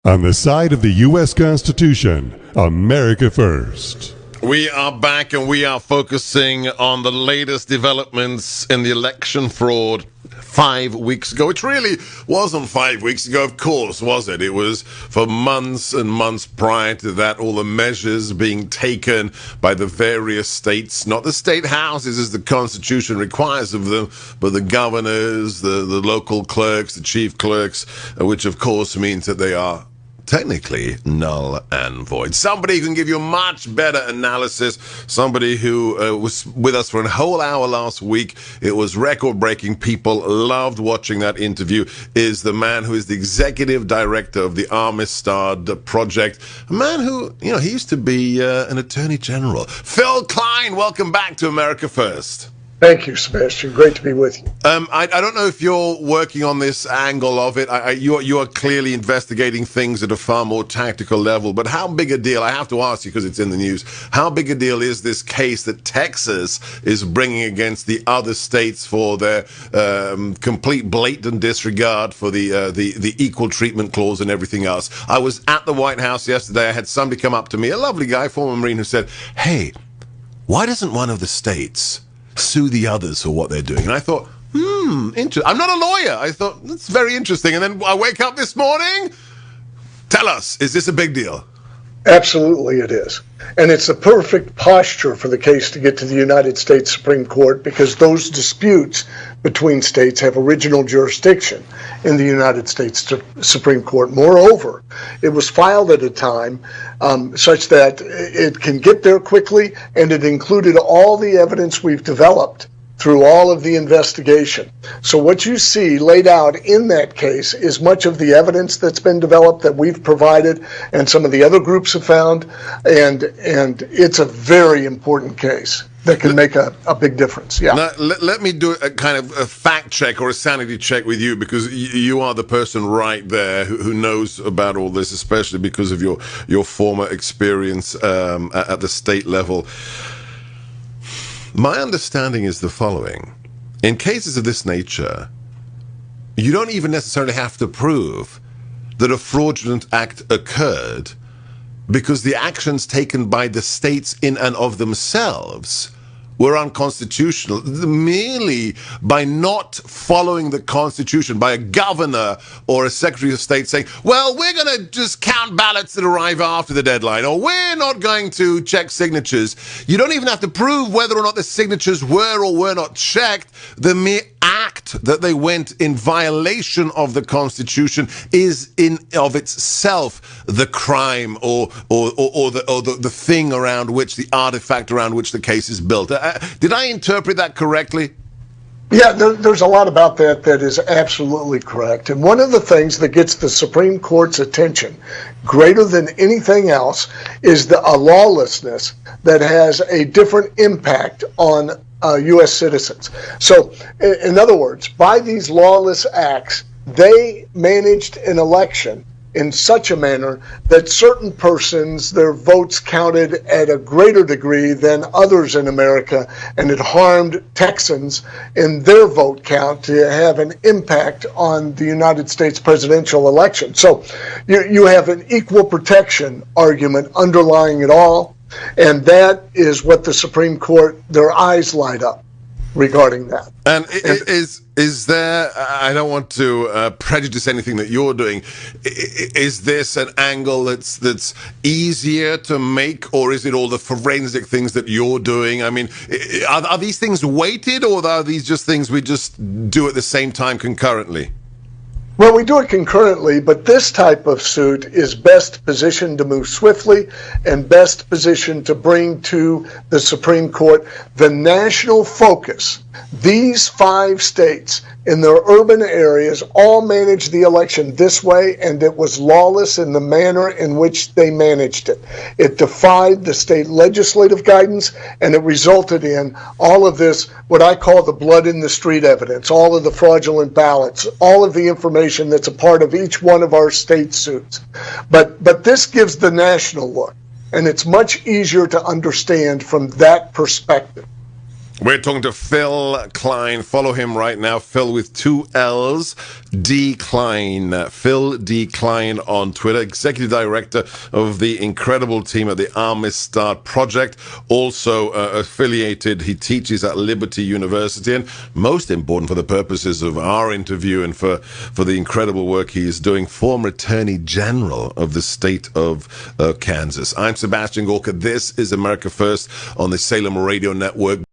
On the side of the U.S. Constitution, America first. We are back and we are focusing on the latest developments in the election fraud 5 weeks ago. Which really wasn't 5 weeks ago, of course, was it? It was for months and months prior to that, all the measures being taken by the various states, not the state houses as the Constitution requires of them, but the governors, the local clerks, the chief clerks, which of course means that they are technically null and void. Somebody who can give you a much better analysis, somebody who was with us for a whole hour last week. It was record-breaking. People loved watching that interview, is the man who is the executive director of the Amistad Project, a man who, he used to be an attorney general. Phil Klein, welcome back to America First. Thank you, Sebastian. Great to be with you. I don't know if you're working on this angle of it. You are clearly investigating things at a far more tactical level. But how big a deal, I have to ask you because it's in the news, how big a deal is this case that Texas is bringing against the other states for their complete blatant disregard for the equal treatment clause and everything else? I was at the White House yesterday. I had somebody come up to me, a lovely guy, former Marine, who said, hey, why doesn't one of the states sue the others for what they're doing? And I thought, interesting. I'm not a lawyer. I thought, that's very interesting. And then I wake up this morning. Tell us, is this a big deal? Absolutely it is. And it's the perfect posture for the case to get to the United States Supreme Court, because those disputes between states have original jurisdiction in the United States Supreme Court. Moreover, it was filed at a time such that it can get there quickly, and it included all the evidence we've developed through all of the investigation. So what you see laid out in that case is much of the evidence that's been developed that we've provided and some of the other groups have found, and it's a very important case that can make a big difference. Yeah. Now, let me do a kind of a fact check or a sanity check with you, because you are the person right there who knows about all this, especially because of your former experience at the state level. My understanding is the following. In cases of this nature, you don't even necessarily have to prove that a fraudulent act occurred, because the actions taken by the states in and of themselves were unconstitutional merely by not following the Constitution, by a governor or a Secretary of State saying, well, we're going to just count ballots that arrive after the deadline, or we're not going to check signatures. You don't even have to prove whether or not the signatures were or were not checked. The mere act that they went in violation of the Constitution is in of itself the crime or the thing around which, the artifact around which the case is built. Did I interpret that correctly? Yeah, there's a lot about that is absolutely correct. And one of the things that gets the Supreme Court's attention greater than anything else is a lawlessness that has a different impact on U.S. citizens. So, in other words, by these lawless acts, they managed an election in such a manner that certain persons, their votes counted at a greater degree than others in America, and it harmed Texans in their vote count to have an impact on the United States presidential election. So you have an equal protection argument underlying it all, and that is what the Supreme Court, their eyes light up regarding that. And is there, I don't want to prejudice anything that you're doing, is this an angle that's easier to make, or is it all the forensic things that you're doing? I mean, are these things weighted, or are these just things we just do at the same time concurrently? Well, we do it concurrently, but this type of suit is best positioned to move swiftly and best positioned to bring to the Supreme Court the national focus. These 5 states in their urban areas all managed the election this way, and it was lawless in the manner in which they managed it. It defied the state legislative guidance, and it resulted in all of this, what I call the blood in the street evidence, all of the fraudulent ballots, all of the information that's a part of each one of our state suits. But this gives the national look, and it's much easier to understand from that perspective. We're talking to Phil Klein. Follow him right now. Phil with 2 L's, D Klein. Phil D Klein on Twitter. Executive Director of the incredible team at the Amistad Project. Also affiliated, he teaches at Liberty University. And most important for the purposes of our interview and for the incredible work he is doing, former Attorney General of the state of Kansas. I'm Sebastian Gorka. This is America First on the Salem Radio Network.